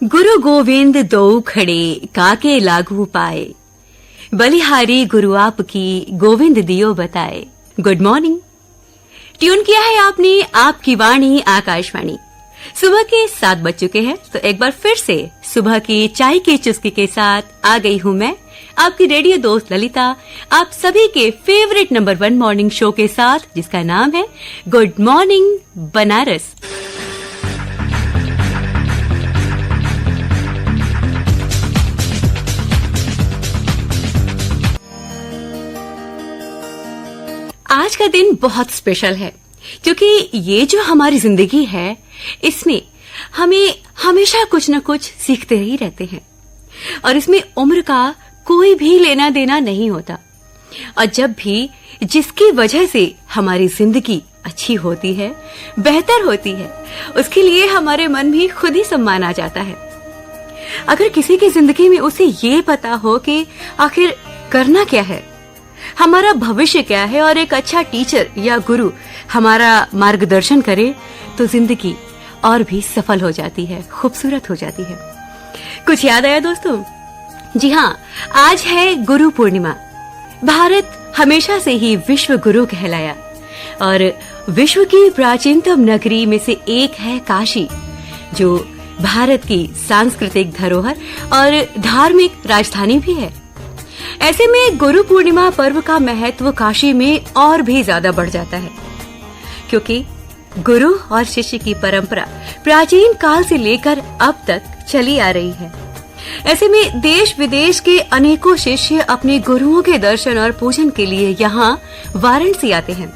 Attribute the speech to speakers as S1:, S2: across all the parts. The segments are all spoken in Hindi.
S1: गुरु गोविंद दो खड़े काके लागू पाए, बलिहारी गुरु आपकी गोविंद दियो बताए। Good morning. ट्यून किया है आपने आपकी वाणी आकाशवाणी। सुबह के 7 बज चुके हैं, तो एक बार फिर से सुबह की चाय की चुस्की के साथ आ गई हूं मैं, आपकी रेडियो दोस्त ललिता, आप सभी के फेवरेट नंबर 1 मॉर्निंग शो के साथ, जिसका नाम है गुड मॉर्निंग बनारस। आज का दिन बहुत स्पेशल है, क्योंकि ये जो हमारी जिंदगी है, इसमें हमें हमेशा कुछ न कुछ सीखते ही रहते हैं और इसमें उम्र का कोई भी लेना देना नहीं होता। और जब भी जिसकी वजह से हमारी जिंदगी अच्छी होती है, बेहतर होती है, उसके लिए हमारे मन में खुद ही सम्मान आ जाता है। अगर किसी की जिंदगी में उसे ये पता हो कि आखिर करना क्या है, हमारा भविष्य क्या है, और एक अच्छा टीचर या गुरु हमारा मार्गदर्शन करे, तो जिंदगी और भी सफल हो जाती है, खूबसूरत हो जाती है। कुछ याद आया दोस्तों? जी हाँ, आज है गुरु पूर्णिमा। भारत हमेशा से ही विश्व गुरु कहलाया और विश्व की प्राचीनतम नगरी में से एक है काशी, जो भारत की सांस्कृतिक धरोहर और धार्मिक राजधानी भी है। ऐसे में गुरु पूर्णिमा पर्व का महत्व काशी में और भी ज्यादा बढ़ जाता है, क्योंकि गुरु और शिष्य की परंपरा प्राचीन काल से लेकर अब तक चली आ रही है। ऐसे में देश विदेश के अनेकों शिष्य अपने गुरुओं के दर्शन और पूजन के लिए यहाँ वाराणसी आते हैं।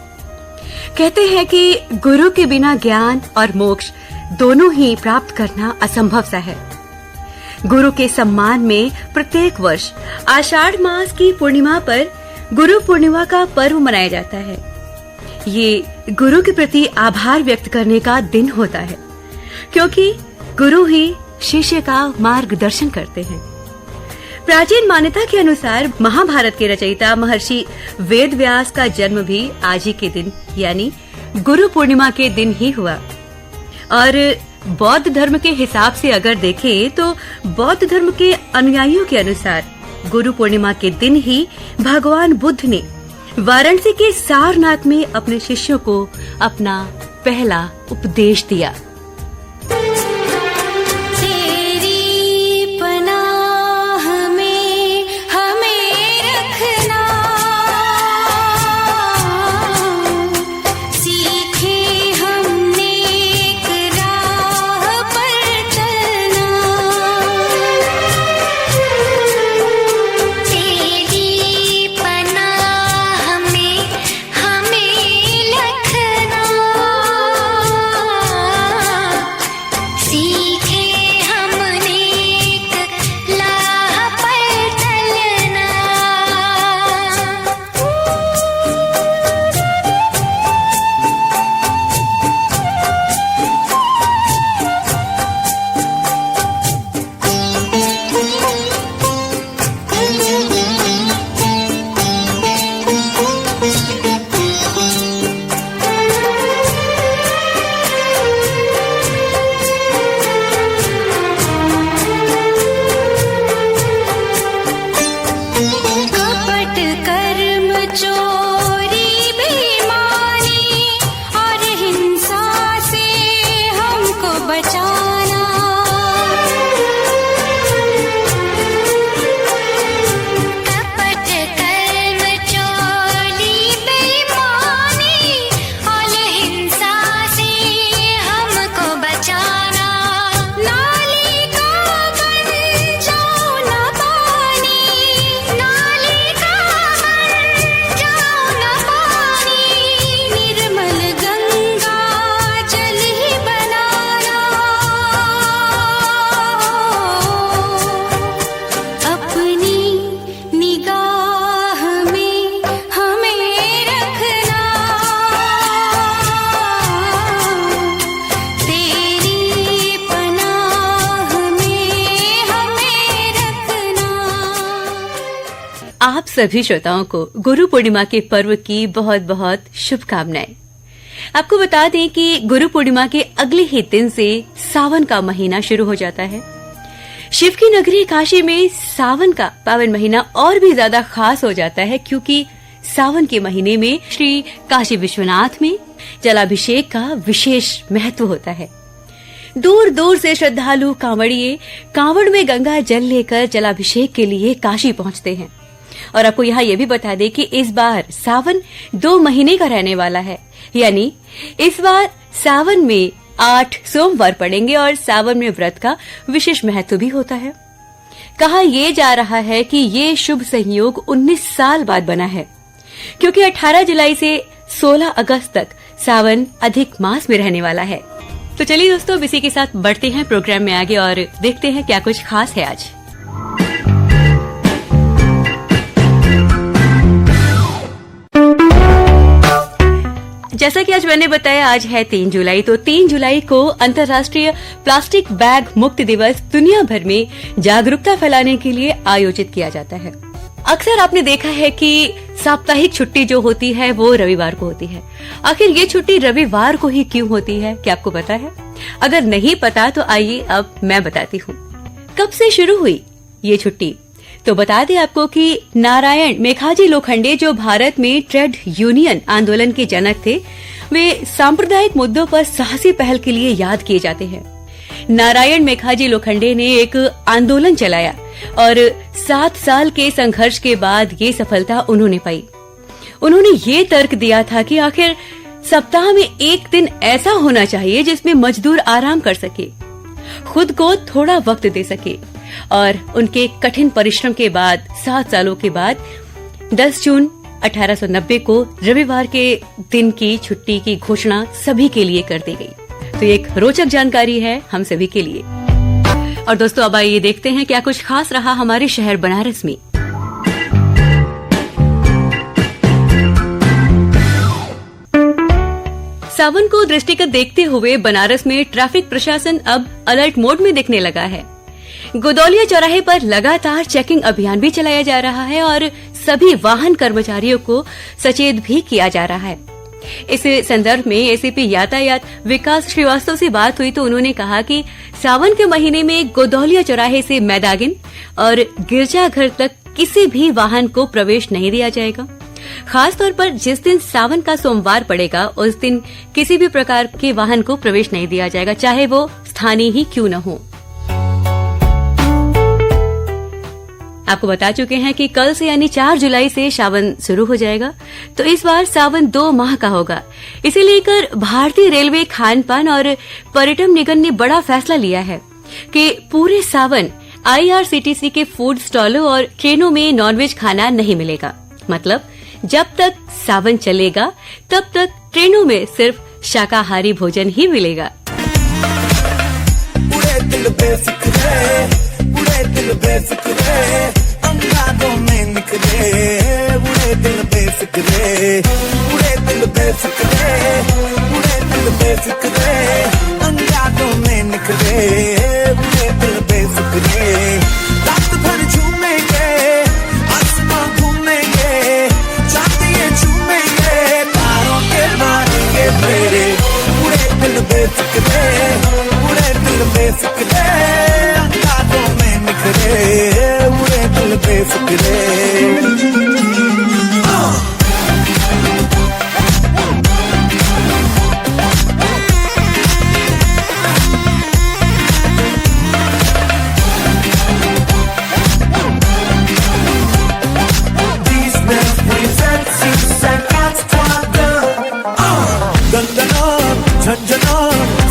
S1: कहते हैं कि गुरु के बिना ज्ञान और मोक्ष दोनों ही प्राप्त करना असंभव सा है। गुरु के सम्मान में प्रत्येक वर्ष आषाढ़ मास की पूर्णिमा पर गुरु पूर्णिमा का पर्व मनाया जाता है। ये गुरु के प्रति आभार व्यक्त करने का दिन होता है, क्योंकि गुरु ही शिष्य का मार्गदर्शन करते हैं। प्राचीन मान्यता के अनुसार महाभारत के रचयिता महर्षि वेदव्यास का जन्म भी आज ही के दिन यानी गुरु पूर्णिमा के दिन ही हुआ। और बौद्ध धर्म के हिसाब से अगर देखें तो बौद्ध धर्म के अनुयायियों के अनुसार गुरु पूर्णिमा के दिन ही भगवान बुद्ध ने वाराणसी के सारनाथ में अपने शिष्यों को अपना पहला उपदेश दिया। आप सभी श्रोताओं को गुरु पूर्णिमा के पर्व की बहुत बहुत शुभकामनाएं। आपको बता दें कि गुरु पूर्णिमा के अगले ही दिन से सावन का महीना शुरू हो जाता है शिव की नगरी काशी में सावन का पावन महीना और भी ज्यादा खास हो जाता है, क्योंकि सावन के महीने में श्री काशी विश्वनाथ में जलाभिषेक का विशेष महत्व होता है। दूर दूर से श्रद्धालु कांवड़िए कांवड़ में गंगा जल लेकर जलाभिषेक के लिए काशी पहुंचते हैं। और आपको यहाँ ये भी बता दें कि इस बार सावन 2 महीने का रहने वाला है, यानी इस बार सावन में 8 सोमवार पड़ेंगे और सावन में व्रत का विशेष महत्व भी होता है। कहा यह जा रहा है कि ये शुभ संयोग 19 साल बाद बना है, क्योंकि 18 जुलाई से 16 अगस्त तक सावन अधिक मास में रहने वाला है। तो चलिए दोस्तों, अब इसी के साथ बढ़ते हैं प्रोग्राम में आगे और देखते हैं क्या कुछ खास है आज। जैसा कि आज मैंने बताया, आज है 3 जुलाई। तो 3 जुलाई को अंतर्राष्ट्रीय प्लास्टिक बैग मुक्त दिवस दुनिया भर में जागरूकता फैलाने के लिए आयोजित किया जाता है। अक्सर आपने देखा है कि साप्ताहिक छुट्टी जो होती है वो रविवार को होती है। आखिर ये छुट्टी रविवार को ही क्यों होती है, क्या आपको पता है? अगर नहीं पता तो आइए अब मैं बताती हूँ। कब से शुरू हुई ये छुट्टी? तो बता दें आपको कि नारायण मेघाजी लोखंडे, जो भारत में ट्रेड यूनियन आंदोलन के जनक थे, वे सांप्रदायिक मुद्दों पर साहसी पहल के लिए याद किए जाते हैं। नारायण मेघाजी लोखंडे ने एक आंदोलन चलाया और 7 साल के संघर्ष के बाद ये सफलता उन्होंने पाई। उन्होंने ये तर्क दिया था कि आखिर सप्ताह में एक दिन ऐसा होना चाहिए जिसमें मजदूर आराम कर सके, खुद को थोड़ा वक्त दे सके। और उनके कठिन परिश्रम के बाद 7 सालों के बाद 10 जून 1890 को रविवार के दिन की छुट्टी की घोषणा सभी के लिए कर दी गई। तो एक रोचक जानकारी है हम सभी के लिए। और दोस्तों, अब आइए देखते हैं क्या कुछ खास रहा हमारे शहर बनारस में। सावन को दृष्टिगत देखते हुए बनारस में ट्रैफिक प्रशासन अब अलर्ट मोड में दिखने लगा है। गोदौलिया चौराहे पर लगातार चेकिंग अभियान भी चलाया जा रहा है और सभी वाहन कर्मचारियों को सचेत भी किया जा रहा है। इस संदर्भ में एसीपी यातायात विकास श्रीवास्तव से बात हुई तो उन्होंने कहा कि सावन के महीने में गोदौलिया चौराहे से मैदागिन और गिरजाघर तक किसी भी वाहन को प्रवेश नहीं दिया जाएगा। खास तौर पर जिस दिन सावन का सोमवार पड़ेगा उस दिन किसी भी प्रकार के वाहन को प्रवेश नहीं दिया जाएगा, चाहे वो स्थानीय ही क्यों न हो। आपको बता चुके हैं कि कल से यानी 4 जुलाई से सावन शुरू हो जाएगा। तो इस बार सावन 2 माह का होगा। इसे लेकर भारतीय रेलवे खान पान और पर्यटन निगम ने बड़ा फैसला लिया है कि पूरे सावन IRCTC के फूड स्टॉलों और ट्रेनों में नॉनवेज खाना नहीं मिलेगा। मतलब जब तक सावन चलेगा तब तक ट्रेनों में सिर्फ शाकाहारी भोजन ही मिलेगा।
S2: अंगारों में निकले उड़े दिल बेफिक्रे, उड़े दिल बेफिक्रे, उड़े दिल बेफिक्रे, अंगारों में निकले उड़े दिल बेफिक्रे। रात भर झूमेंगे, आसमां घूमेंगे, चांदिये झूमेंगे, तारों के मारेंगे फेरे, उड़े दिल बेफिक्रे, उड़े दिल बेफिक्रे, अंगारों में निकले उड़े दिल बेफिक्रे।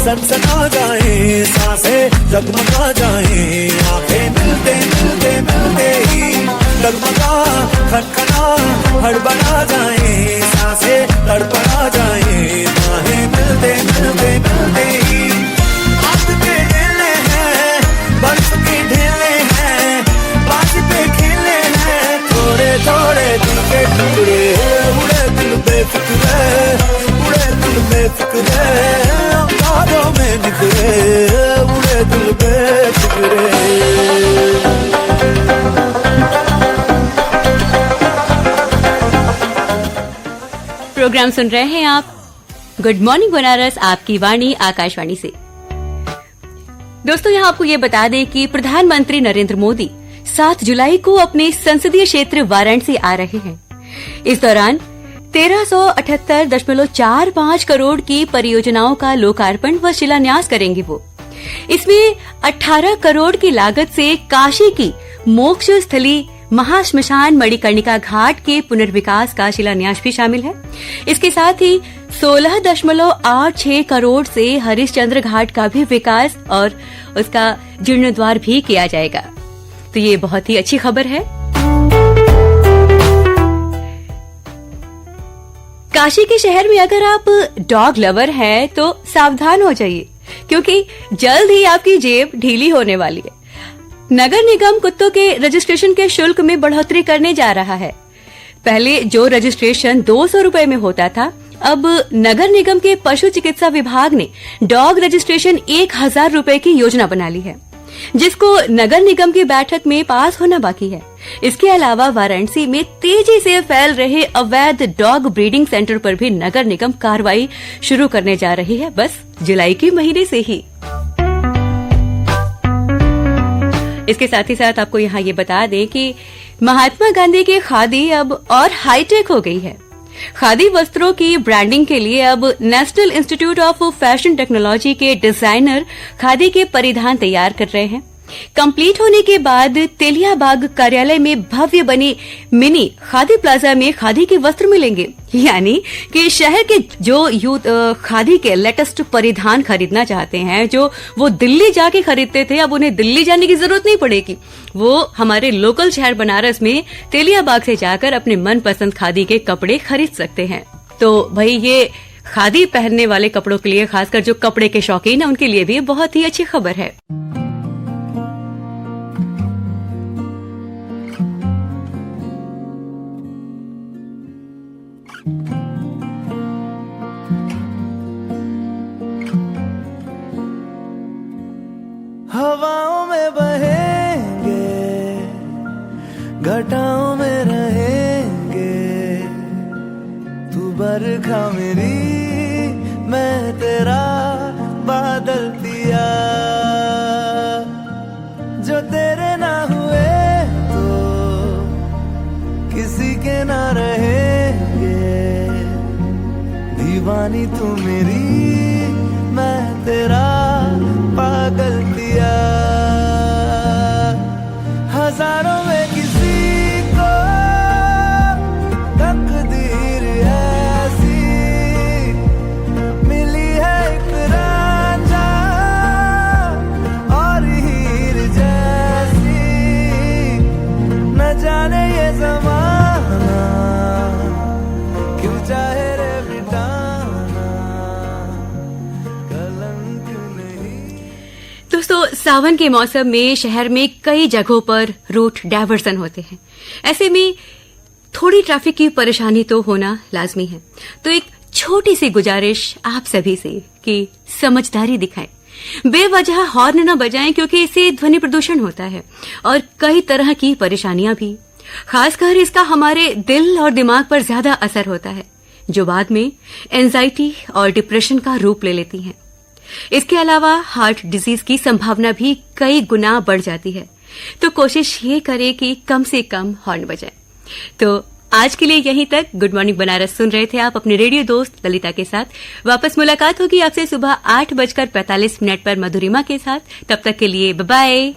S2: सनसना जाए सांसें जगमगा जाए, आंखें मिलते मिलते मिलते ही डगमगा खनखना हड़बड़ा जाए, सांसें तड़पड़ा जाए, बाहें मिलते मिलते मिलते ही। आग के ढेले हैं, बर्फ के ढेले हैं, बाज पे खेले हैं, थोड़े थोड़े दिल के टुकड़े, उड़े दिल बेफिक्रे, उड़े दिल बेफिक्रे, अंगारों में निकले उड़े दिल बेफिक्रे।
S1: प्रोग्राम सुन रहे हैं आप गुड मॉर्निंग बनारस, आपकी वाणी आकाशवाणी से। दोस्तों, यहाँ आपको ये बता दें कि प्रधानमंत्री नरेंद्र मोदी 7 जुलाई को अपने संसदीय क्षेत्र वाराणसी आ रहे हैं। इस दौरान 1378.45 करोड़ की परियोजनाओं का लोकार्पण व शिलान्यास करेंगे वो। इसमें 18 करोड़ की लागत से काशी की मोक्ष स्थली महाश्मशान मणिकर्णिका घाट के पुनर्विकास का शिलान्यास भी शामिल है। इसके साथ ही 16.86 करोड़ से हरिश्चंद्र घाट का भी विकास और उसका जीर्णोद्धार भी किया जाएगा। तो ये बहुत ही अच्छी खबर है। काशी के शहर में अगर आप डॉग लवर हैं तो सावधान हो जाइए, क्योंकि जल्द ही आपकी जेब ढीली होने वाली है। नगर निगम कुत्तों के रजिस्ट्रेशन के शुल्क में बढ़ोतरी करने जा रहा है। पहले जो रजिस्ट्रेशन 200 रुपए में होता था, अब नगर निगम के पशु चिकित्सा विभाग ने डॉग रजिस्ट्रेशन 1000 रुपए की योजना बना ली है, जिसको नगर निगम की बैठक में पास होना बाकी है। इसके अलावा वाराणसी में तेजी से फैल रहे अवैध डॉग ब्रीडिंग सेंटर पर भी नगर निगम कार्रवाई शुरू करने जा रही है, बस जुलाई के महीने से ही। इसके साथ ही साथ आपको यहाँ ये बता दें कि महात्मा गांधी की खादी अब और हाईटेक हो गई है। खादी वस्त्रों की ब्रांडिंग के लिए अब national institute of fashion technology के डिजाइनर खादी के परिधान तैयार कर रहे हैं। कंप्लीट होने के बाद तेलियाबाग कार्यालय में भव्य बनी मिनी खादी प्लाजा में खादी के वस्त्र मिलेंगे। यानी कि शहर के जो यूथ खादी के लेटेस्ट परिधान खरीदना चाहते हैं, जो वो दिल्ली जाके खरीदते थे, अब उन्हें दिल्ली जाने की जरूरत नहीं पड़ेगी। वो हमारे लोकल शहर बनारस में तेलियाबाग से जाकर अपने मनपसंद खादी के कपड़े खरीद सकते हैं। तो भाई ये खादी पहनने वाले कपड़ों के लिए, खासकर जो कपड़े के शौकीन है, उनके लिए भी बहुत ही अच्छी खबर है।
S3: हवाओं में बहेंगे, घटाओं में रहेंगे, तू बरखा मेरी, मैं तेरा बादल दिया। जो तेरे ना हुए तो किसी के ना रहेंगे, दीवानी तू मेरी, मैं तेरा पागल दिया। हजारों में किसी को तकदीर ऐसी मिली है, एक रांझा और हीर जैसी। न जाने ये ज़माना क्यों चाहे रे मिटाना, कलंक नहीं।
S1: दोस्तों, सावन के मौसम में शहर में कई जगहों पर रूट डायवर्सन होते हैं। ऐसे में थोड़ी ट्रैफिक की परेशानी तो होना लाजमी है। तो एक छोटी सी गुजारिश आप सभी से कि समझदारी दिखाएं, बेवजह हॉर्न न बजाएं, क्योंकि इससे ध्वनि प्रदूषण होता है और कई तरह की परेशानियां भी। खासकर इसका हमारे दिल और दिमाग पर ज्यादा असर होता है, जो बाद में एंजाइटी और डिप्रेशन का रूप ले लेती हैं। इसके अलावा हार्ट डिजीज की संभावना भी कई गुना बढ़ जाती है। तो कोशिश ये करें कि कम से कम हॉर्न बजाएं। तो आज के लिए यहीं तक। गुड मॉर्निंग बनारस सुन रहे थे आप अपने रेडियो दोस्त ललिता के साथ। वापस मुलाकात होगी आपसे सुबह 8:45 पर मधुरिमा के साथ। तब तक के लिए बाय बाय।